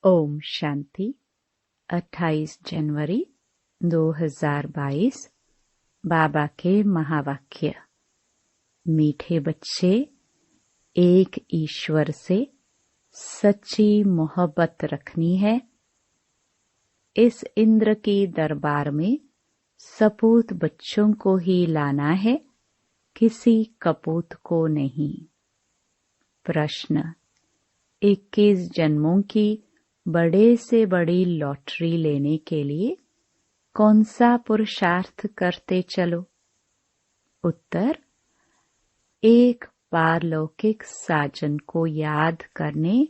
ओम शांति। 28 जनवरी 2022। बाबा के महावाक्य। मीठे बच्चे, एक ईश्वर से सच्ची मोहब्बत रखनी है। इस इंद्र की दरबार में सपूत बच्चों को ही लाना है, किसी कपूत को नहीं। प्रश्न। 21 जन्मों की बड़े से बड़ी लॉटरी लेने के लिए कौन सा पुरुषार्थ करते चलो? उत्तर। एक पारलौकिक साजन को याद करने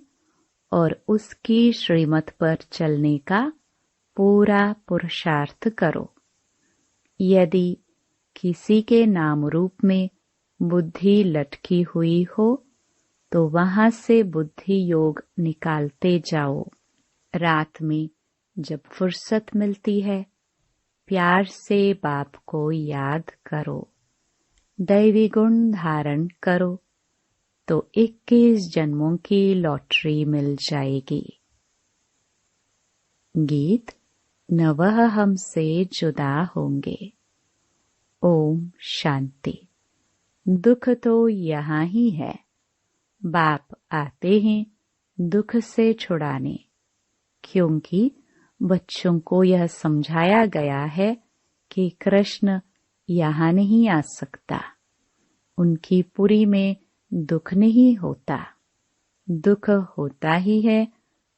और उसकी श्रीमत पर चलने का पूरा पुरुषार्थ करो। यदि किसी के नाम रूप में बुद्धि लटकी हुई हो तो वहां से बुद्धि योग निकालते जाओ। रात में जब फुर्सत मिलती है, प्यार से बाप को याद करो, दैवी गुण धारण करो तो 21 जन्मों की लॉटरी मिल जाएगी। गीत। न वह हमसे जुदा होंगे। ओम शांति। दुख तो यहाँ ही है। बाप आते हैं दुख से छुड़ाने, क्योंकि बच्चों को यह समझाया गया है कि कृष्ण यहाँ नहीं आ सकता। उनकी पुरी में दुख नहीं होता, दुख होता ही है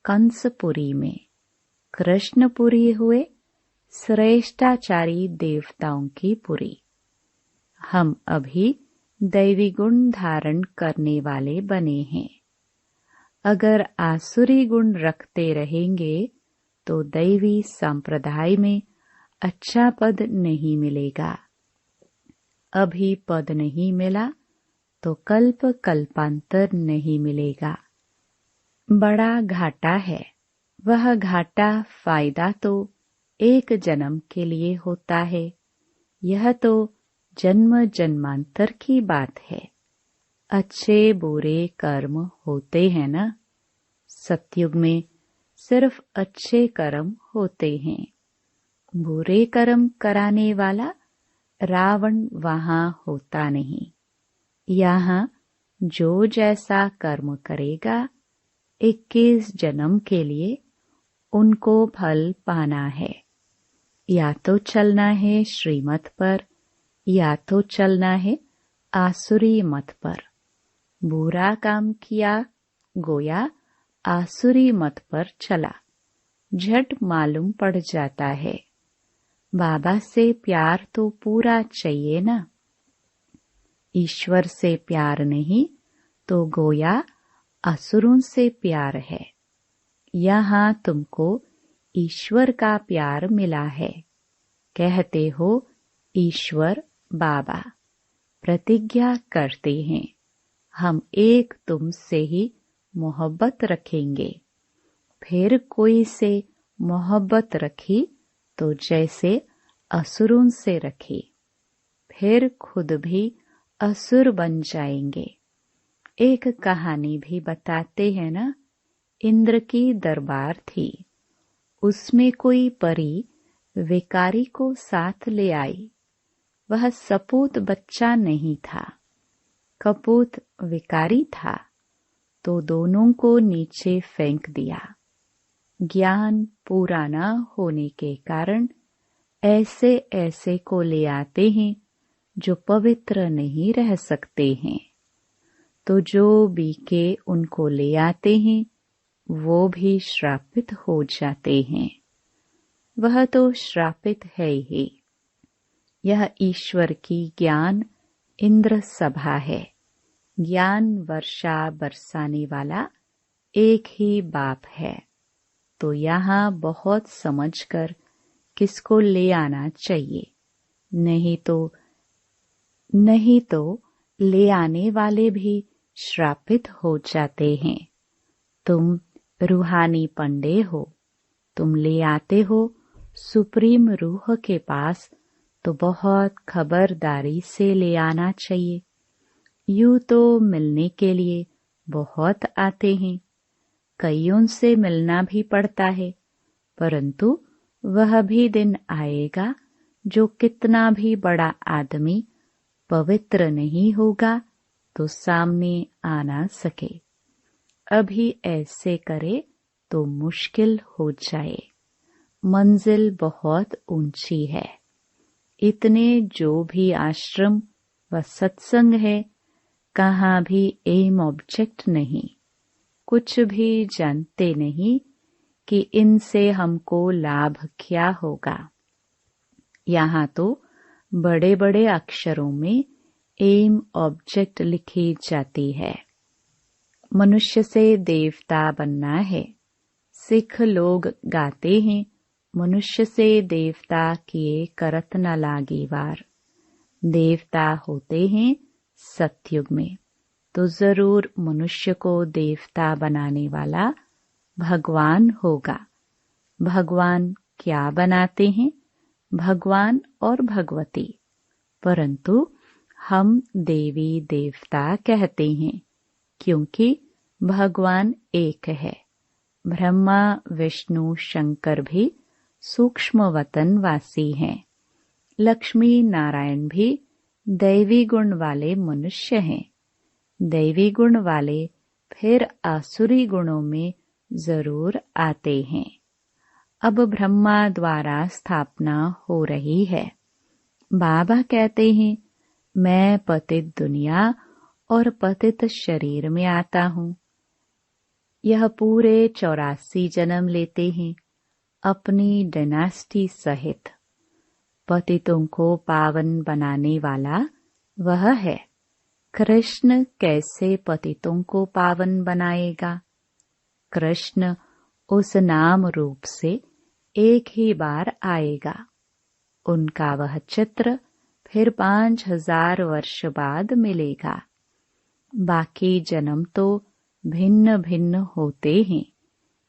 कंसपुरी में। कृष्णपुरी हुए श्रेष्ठाचारी देवताओं की पुरी। हम अभी दैवी गुण धारण करने वाले बने हैं। अगर आसुरी गुण रखते रहेंगे तो दैवी संप्रदाय में अच्छा पद नहीं मिलेगा। अभी पद नहीं मिला तो कल्प कल्पांतर नहीं मिलेगा। बड़ा घाटा है। वह घाटा फायदा तो एक जन्म के लिए होता है। यह तो जन्म जन्मांतर की बात है। अच्छे बुरे कर्म होते हैं ना। सतयुग में सिर्फ अच्छे कर्म होते हैं। बुरे कर्म कराने वाला रावण वहां होता नहीं। यहाँ जो जैसा कर्म करेगा 21 जन्म के लिए उनको फल पाना है। या तो चलना है श्रीमत पर, या तो चलना है आसुरी मत पर। बुरा काम किया, गोया आसुरी मत पर चला, झट मालूम पड़ जाता है। बाबा से प्यार तो पूरा चाहिए ना। ईश्वर से प्यार नहीं तो गोया असुरों से प्यार है। यहाँ तुमको ईश्वर का प्यार मिला है। कहते हो ईश्वर बाबा। प्रतिज्ञा करते हैं हम एक तुमसे ही मोहब्बत रखेंगे। फिर कोई से मोहब्बत रखी तो जैसे असुरों से रखी, फिर खुद भी असुर बन जाएंगे। एक कहानी भी बताते हैं ना। इंद्र की दरबार थी। उसमें कोई परी विकारी को साथ ले आई। वह सपूत बच्चा नहीं था, कपूत विकारी था, तो दोनों को नीचे फेंक दिया। ज्ञान पूरा न होने के कारण ऐसे ऐसे को ले आते हैं जो पवित्र नहीं रह सकते हैं। तो जो बीके उनको ले आते हैं वो भी श्रापित हो जाते हैं। वह तो श्रापित है ही। यह ईश्वर की ज्ञान इंद्र सभा है। ज्ञान वर्षा बरसाने वाला एक ही बाप है। तो यहाँ बहुत समझकर किसको ले आना चाहिए। नहीं तो ले आने वाले भी श्रापित हो जाते हैं। तुम रूहानी पंडे हो, तुम ले आते हो सुप्रीम रूह के पास, तो बहुत खबरदारी से ले आना चाहिए। यूं तो मिलने के लिए बहुत आते हैं, कईयों से मिलना भी पड़ता है, परंतु वह भी दिन आएगा जो कितना भी बड़ा आदमी पवित्र नहीं होगा तो सामने आ ना सके। अभी ऐसे करे तो मुश्किल हो जाए। मंजिल बहुत ऊंची है। इतने जो भी आश्रम व सत्संग है, कहाँ भी एम ऑब्जेक्ट नहीं, कुछ भी जानते नहीं कि इनसे हमको लाभ क्या होगा। यहाँ तो बड़े बड़े अक्षरों में एम ऑब्जेक्ट लिखी जाती है। मनुष्य से देवता बनना है। सिख लोग गाते हैं, मनुष्य से देवता किए करत न लागी वार। देवता होते हैं सतयुग में, तो जरूर मनुष्य को देवता बनाने वाला भगवान होगा। भगवान क्या बनाते हैं? भगवान और भगवती, परंतु हम देवी देवता कहते हैं क्योंकि भगवान एक है। ब्रह्मा विष्णु शंकर भी सूक्ष्म वतन वासी हैं। लक्ष्मी नारायण भी दैवी गुण वाले मनुष्य हैं। दैवी गुण वाले फिर आसुरी गुणों में जरूर आते हैं। अब ब्रह्मा द्वारा स्थापना हो रही है। बाबा कहते हैं, मैं पतित दुनिया और पतित शरीर में आता हूँ। यह पूरे 84 जन्म लेते हैं अपनी डायनास्टी सहित। पतितों को पावन बनाने वाला वह है। कृष्ण कैसे पतितों को पावन बनाएगा? कृष्ण उस नाम रूप से एक ही बार आएगा। उनका वह चित्र फिर 5000 वर्ष बाद मिलेगा। बाकी जन्म तो भिन्न भिन्न होते हैं।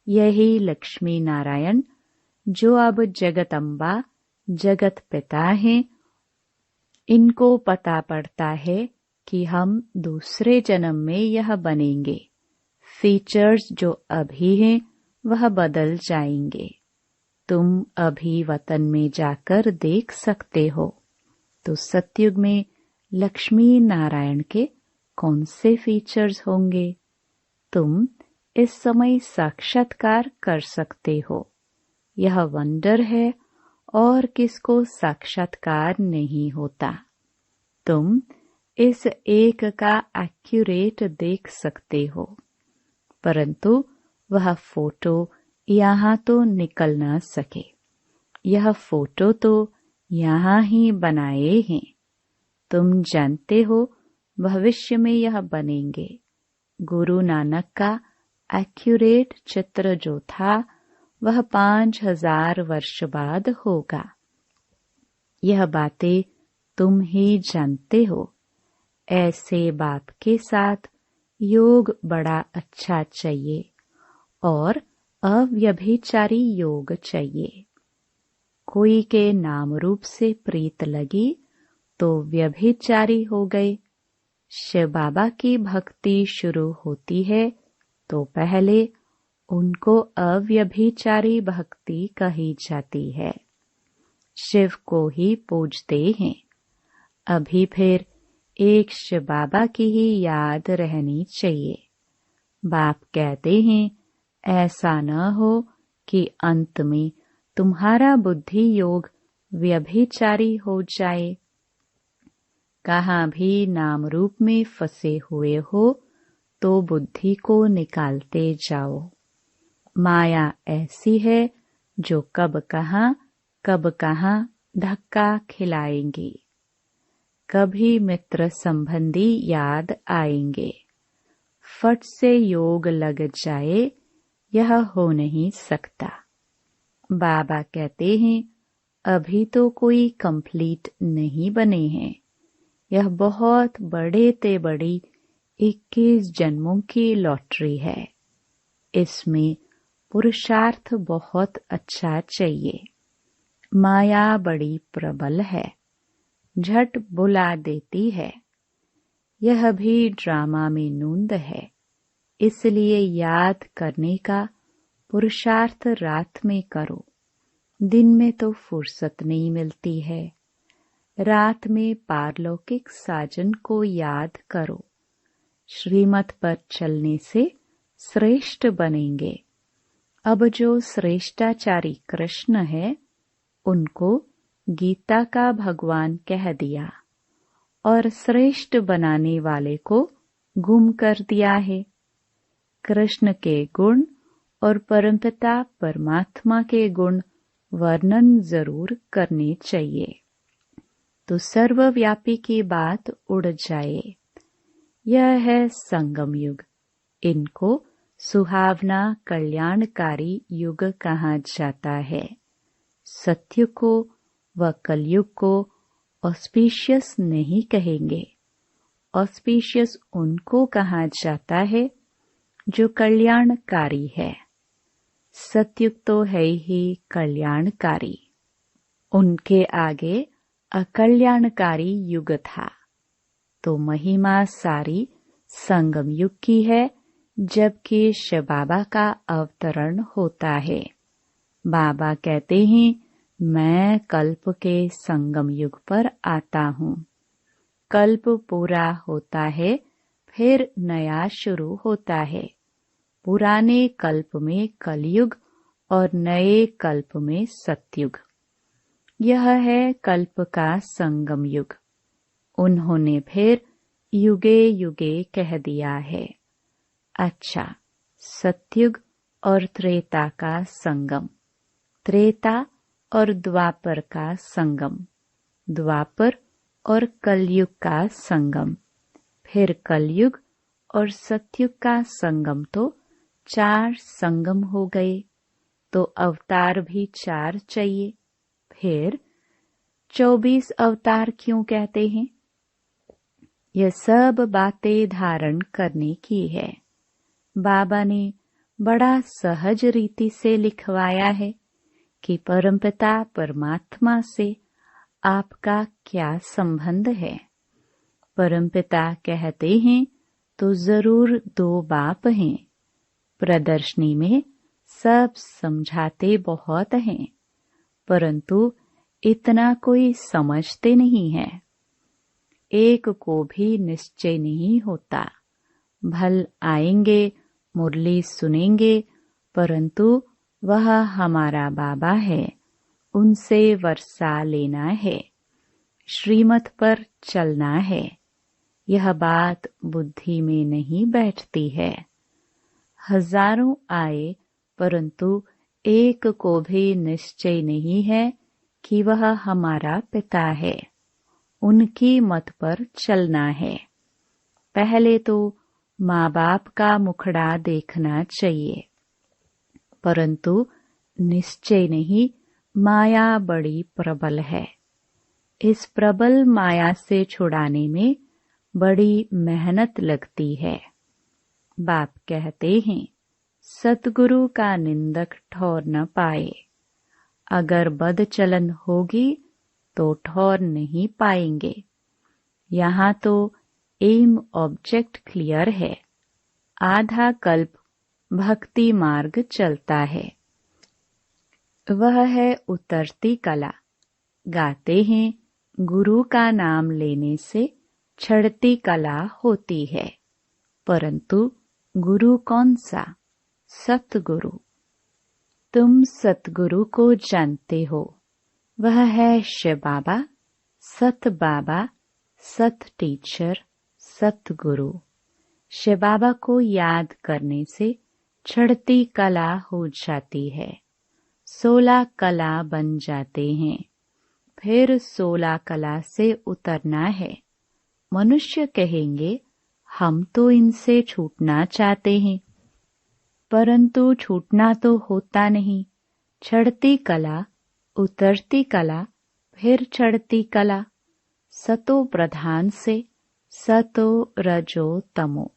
यही लक्ष्मी नारायण जो अब जगत अम्बा जगत पिता हैं, इनको पता पड़ता है कि हम दूसरे जन्म में यह बनेंगे। फीचर्स जो अभी हैं वह बदल जाएंगे। तुम अभी वतन में जाकर देख सकते हो। तो सतयुग में लक्ष्मी नारायण के कौन से फीचर्स होंगे? तुम इस समय साक्षात्कार कर सकते हो। यह वंडर है और किसको साक्षात्कार नहीं होता। तुम इस एक का एक्यूरेट देख सकते हो, परंतु वह फोटो यहाँ तो निकल न सके। यह फोटो तो यहाँ ही बनाए हैं। तुम जानते हो भविष्य में यह बनेंगे। गुरु नानक का एक्यूरेट चित्र जो था वह 5000 वर्ष बाद होगा। यह बातें तुम ही जानते हो। ऐसे बाप के साथ योग बड़ा अच्छा चाहिए और अव्यभिचारी योग चाहिए। कोई के नाम रूप से प्रीत लगी तो व्यभिचारी हो गए। शिव बाबा की भक्ति शुरू होती है तो पहले उनको अव्यभिचारी भक्ति कही जाती है। शिव को ही पूजते हैं। अभी फिर एक शिव बाबा की ही याद रहनी चाहिए। बाप कहते हैं, ऐसा न हो कि अंत में तुम्हारा बुद्धि योग व्यभिचारी हो जाए। कहाँ भी नाम रूप में फंसे हुए हो तो बुद्धि को निकालते जाओ। माया ऐसी है जो कब कहाँ धक्का खिलाएंगी। कभी मित्र संबंधी याद आएंगे। फट से योग लग जाए, यह हो नहीं सकता। बाबा कहते हैं, अभी तो कोई कंप्लीट नहीं बने हैं। यह बहुत बड़े ते बड़ी 21 जन्मों की लॉटरी है। इसमें पुरुषार्थ बहुत अच्छा चाहिए। माया बड़ी प्रबल है, झट बुला देती है। यह भी ड्रामा में नूंद है। इसलिए याद करने का पुरुषार्थ रात में करो। दिन में तो फुर्सत नहीं मिलती है। रात में पारलौकिक साजन को याद करो। श्रीमत पर चलने से श्रेष्ठ बनेंगे। अब जो श्रेष्ठाचारी कृष्ण है उनको गीता का भगवान कह दिया और श्रेष्ठ बनाने वाले को गुम कर दिया है। कृष्ण के गुण और परमपिता परमात्मा के गुण वर्णन जरूर करने चाहिए, तो सर्वव्यापी की बात उड़ जाए। यह है संगम युग। इनको सुहावना कल्याणकारी युग कहा जाता है। सत्युग को व कलयुग को ऑस्पिशियस नहीं कहेंगे। ऑस्पिशियस उनको कहा जाता है जो कल्याणकारी है। सत्युग तो है ही कल्याणकारी। उनके आगे अकल्याणकारी युग था। तो महिमा सारी संगम युग की है, जबकि शिव बाबा का अवतरण होता है। बाबा कहते हैं मैं कल्प के संगम युग पर आता हूँ। कल्प पूरा होता है, फिर नया शुरू होता है। पुराने कल्प में कलयुग और नए कल्प में सतयुग। यह है कल्प का संगम युग। उन्होंने फिर युगे युगे कह दिया है। अच्छा, सतयुग और त्रेता का संगम, त्रेता और द्वापर का संगम, द्वापर और कलयुग का संगम, फिर कलयुग और सतयुग का संगम, तो 4 संगम हो गए। तो अवतार भी 4 चाहिए। फिर 24 अवतार क्यों कहते हैं? यह सब बातें धारण करने की है। बाबा ने बड़ा सहज रीति से लिखवाया है कि परमपिता परमात्मा से आपका क्या संबंध है। परमपिता कहते हैं तो जरूर 2 बाप हैं। प्रदर्शनी में सब समझाते बहुत हैं, परंतु इतना कोई समझते नहीं है। एक को भी निश्चय नहीं होता। भल आएंगे, मुरली सुनेंगे, परंतु वह हमारा बाबा है, उनसे वर्षा लेना है, श्रीमत पर चलना है। यह बात बुद्धि में नहीं बैठती है। हजारों आए, परंतु एक को भी निश्चय नहीं है कि वह हमारा पिता है, उनकी मत पर चलना है। पहले तो माँ बाप का मुखड़ा देखना चाहिए, परंतु निश्चय नहीं। माया बड़ी प्रबल है। इस प्रबल माया से छुड़ाने में बड़ी मेहनत लगती है। बाप कहते हैं सतगुरु का निंदक ठौर न पाए। अगर बदचलन होगी तो ठौर नहीं पाएंगे। यहाँ तो एम ऑब्जेक्ट क्लियर है। आधा कल्प भक्ति मार्ग चलता है, वह है उतरती कला। गाते हैं गुरु का नाम लेने से चढ़ती कला होती है, परंतु गुरु कौन सा? सतगुरु। तुम सतगुरु को जानते हो, वह है शिव बाबा, सत बाबा, सत टीचर, सतगुरु। शिव बाबा को याद करने से चढ़ती कला हो जाती है। 16 कला बन जाते हैं। फिर 16 कला से उतरना है। मनुष्य कहेंगे हम तो इनसे छूटना चाहते हैं, परंतु छूटना तो होता नहीं। चढ़ती कला, उतरती कला, फिर चढ़ती कला। सतो प्रधान से सतो रजो तमो,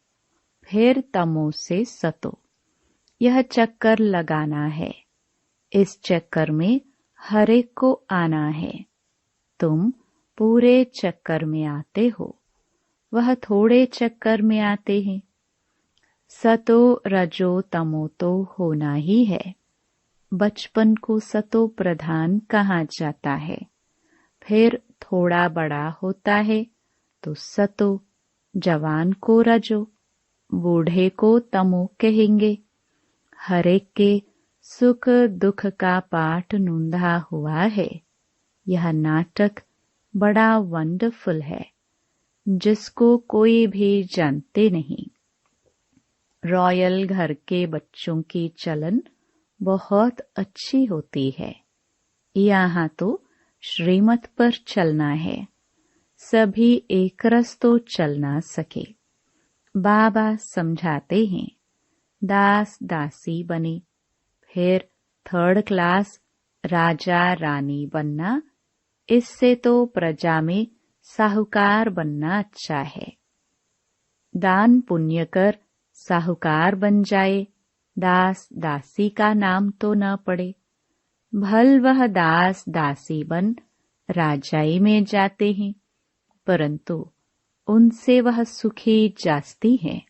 फिर तमो से सतो। यह चक्कर लगाना है। इस चक्कर में हर एक को आना है। तुम पूरे चक्कर में आते हो, वह थोड़े चक्कर में आते हैं। सतो रजो तमो तो होना ही है। बचपन को सतो प्रधान कहा जाता है, फिर थोड़ा बड़ा होता है तो सतो, जवान को रजो, बूढ़े को तमो कहेंगे। हर एक के सुख दुख का पाठ नूंधा हुआ है। यह नाटक बड़ा वंडरफुल है, जिसको कोई भी जानते नहीं। रॉयल घर के बच्चों की चलन बहुत अच्छी होती है। यहाँ तो श्रीमत पर चलना है, सभी एक रस तो चल ना सके। बाबा समझाते हैं, दास दासी बने, फिर थर्ड क्लास राजा रानी बनना, इससे तो प्रजा में साहूकार बनना अच्छा है। दान पुण्य कर साहूकार बन जाए, दास दासी का नाम तो न पड़े। भल वह दास दासी बन राजाई में जाते हैं, परंतु उनसे वह सुखी जास्ती है।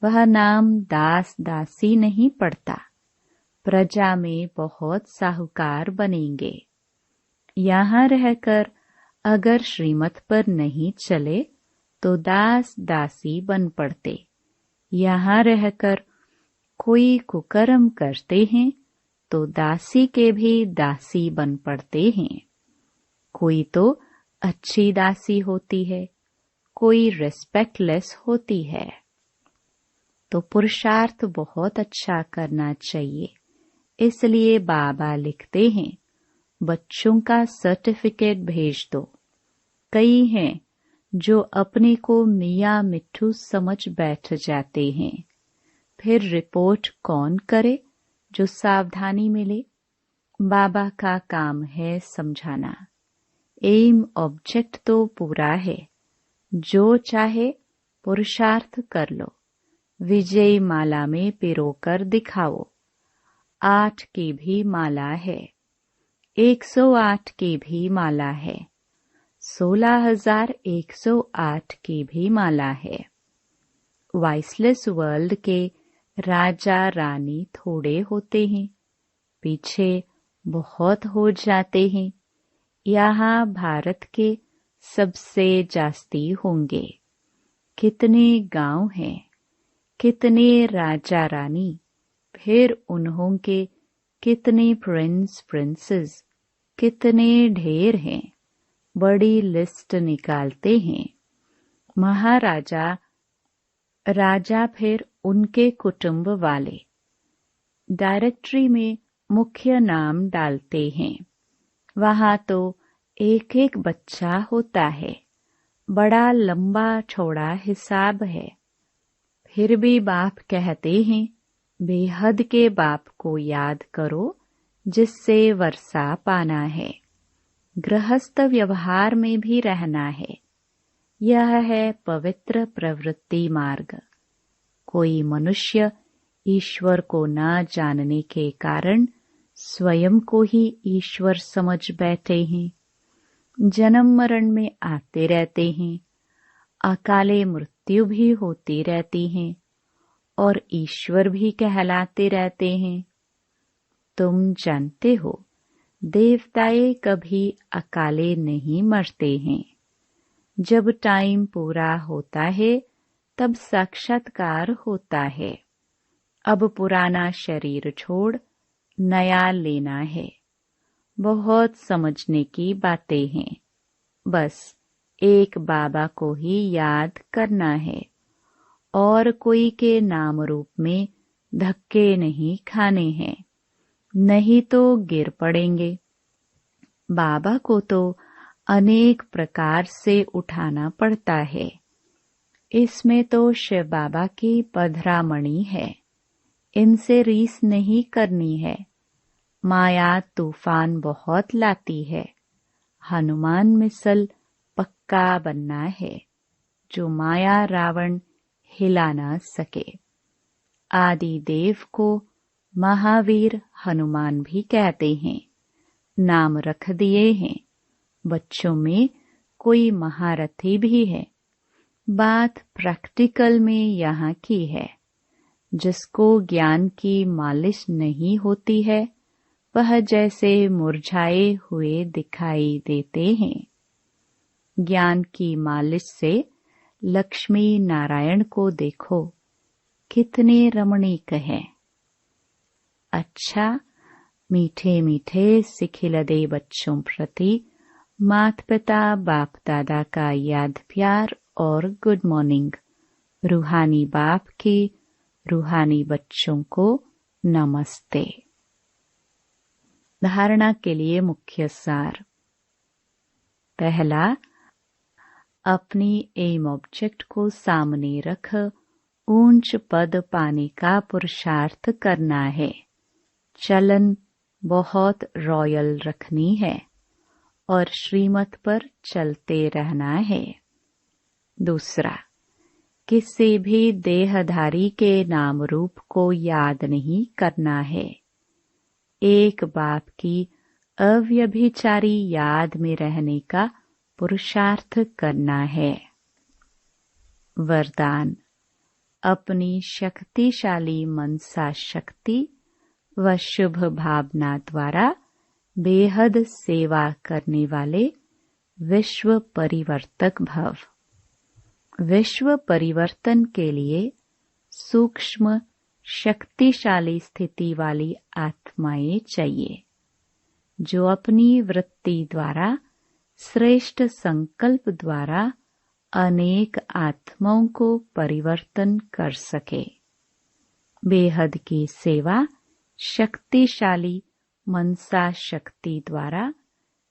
वह नाम दास दासी नहीं पड़ता। प्रजा में बहुत साहूकार बनेंगे। यहाँ रहकर अगर श्रीमत पर नहीं चले तो दास दासी बन पड़ते। यहाँ रहकर कोई कुकर्म करते हैं तो दासी के भी दासी बन पड़ते हैं। कोई तो अच्छी दासी होती है, कोई रिस्पेक्टलेस होती है। तो पुरुषार्थ बहुत अच्छा करना चाहिए। इसलिए बाबा लिखते हैं, बच्चों का सर्टिफिकेट भेज दो। कई हैं जो अपने को मियाँ मिट्ठू समझ बैठ जाते हैं। फिर रिपोर्ट कौन करे जो सावधानी मिले। बाबा का काम है समझाना। एम ऑब्जेक्ट तो पूरा है। जो चाहे पुरुषार्थ कर लो। विजयी माला में पिरोकर दिखाओ। 8 की भी माला है, 108 की भी माला है, 16,108 की भी माला है। वाइसलेस वर्ल्ड के राजा रानी थोड़े होते हैं, पीछे बहुत हो जाते हैं। यहाँ भारत के सबसे जास्ती होंगे। कितने गांव हैं, कितने राजा रानी, फिर उन्हों के कितने प्रिंस प्रिंसेस, कितने ढेर हैं। बड़ी लिस्ट निकालते हैं। महाराजा, राजा, फिर उनके कुटुंब वाले डायरेक्टरी में मुख्य नाम डालते हैं। वहाँ तो एक एक बच्चा होता है। बड़ा लंबा चौड़ा हिसाब है। फिर भी बाप कहते हैं, बेहद के बाप को याद करो जिससे वर्षा पाना है। गृहस्थ व्यवहार में भी रहना है। यह है पवित्र प्रवृत्ति मार्ग। कोई मनुष्य ईश्वर को न जानने के कारण स्वयं को ही ईश्वर समझ बैठे हैं। जन्म मरण में आते रहते हैं। अकाले मृत्यु भी होती रहती है और ईश्वर भी कहलाते रहते हैं। तुम जानते हो, देवताएं कभी अकाले नहीं मरते हैं। जब टाइम पूरा होता है तब साक्षात्कार होता है। अब पुराना शरीर छोड़ नया लेना है। बहुत समझने की बातें हैं। बस एक बाबा को ही याद करना है और कोई के नाम रूप में धक्के नहीं खाने हैं, नहीं तो गिर पड़ेंगे। बाबा को तो अनेक प्रकार से उठाना पड़ता है। इसमें तो शिव बाबा की पधरामणि है। इनसे रीस नहीं करनी है। माया तूफान बहुत लाती है। हनुमान मिसल पक्का बनना है, जो माया रावण हिला ना सके। आदि देव को महावीर हनुमान भी कहते हैं। नाम रख दिए हैं। बच्चों में कोई महारथी भी है। बात प्रैक्टिकल में यहाँ की है। जिसको ज्ञान की मालिश नहीं होती है वह जैसे मुरझाए हुए दिखाई देते हैं। ज्ञान की मालिश से लक्ष्मी नारायण को देखो, कितने रमणीक हैं। अच्छा, मीठे मीठे सिखिलदे बच्चों प्रति माता पिता बाप दादा का याद प्यार और गुड मॉर्निंग। रूहानी बाप की रूहानी बच्चों को नमस्ते। धारणा के लिए मुख्य सार। पहला, अपनी एम ऑब्जेक्ट को सामने रख ऊंच पद पाने का पुरुषार्थ करना है। चलन बहुत रॉयल रखनी है और श्रीमत पर चलते रहना है। दूसरा, किसी भी देहधारी के नाम रूप को याद नहीं करना है। एक बाप की अव्यभिचारी याद में रहने का पुरुषार्थ करना है। वरदान, अपनी शक्तिशाली मनसा शक्ति व शुभ भावना द्वारा बेहद सेवा करने वाले विश्व परिवर्तक भव। विश्व परिवर्तन के लिए सूक्ष्म शक्तिशाली स्थिति वाली आत्माएं चाहिए, जो अपनी वृत्ति द्वारा श्रेष्ठ संकल्प द्वारा अनेक आत्माओं को परिवर्तन कर सके। बेहद की सेवा शक्तिशाली मनसा शक्ति द्वारा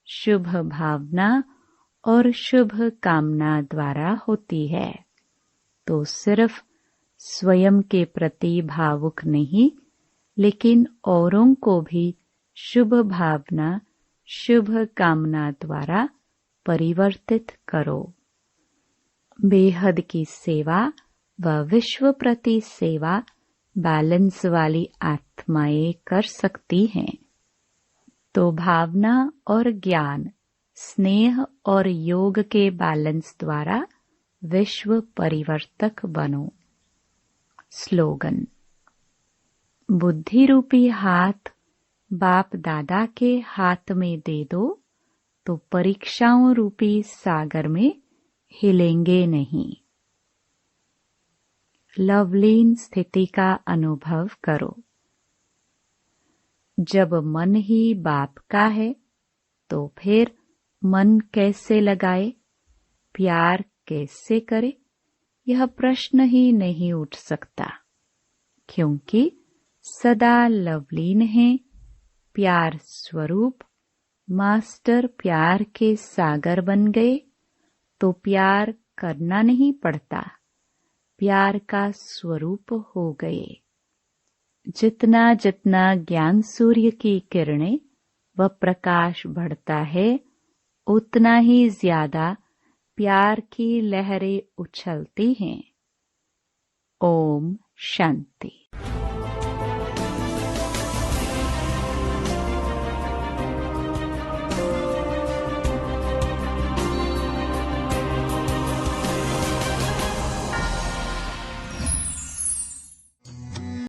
शुभ भावना और शुभ कामना द्वारा होती है। तो सिर्फ स्वयं के प्रति भावुक नहीं, लेकिन औरों को भी शुभ भावना शुभ कामना द्वारा परिवर्तित करो। बेहद की सेवा व विश्व प्रति सेवा बैलेंस वाली आत्माएं कर सकती हैं। तो भावना और ज्ञान, स्नेह और योग के बैलेंस द्वारा विश्व परिवर्तक बनो। स्लोगन, बुद्धि रूपी हाथ बाप दादा के हाथ में दे दो तो परीक्षाओं रूपी सागर में हिलेंगे नहीं। लवलीन स्थिति का अनुभव करो। जब मन ही बाप का है तो फिर मन कैसे लगाए, प्यार कैसे करे, यह प्रश्न ही नहीं उठ सकता, क्योंकि सदा लवलीन है। प्यार स्वरूप मास्टर प्यार के सागर बन गए तो प्यार करना नहीं पड़ता, प्यार का स्वरूप हो गए। जितना जितना ज्ञान सूर्य की किरणें व प्रकाश बढ़ता है, उतना ही ज्यादा प्यार की लहरें उछलती हैं। ओम शांति।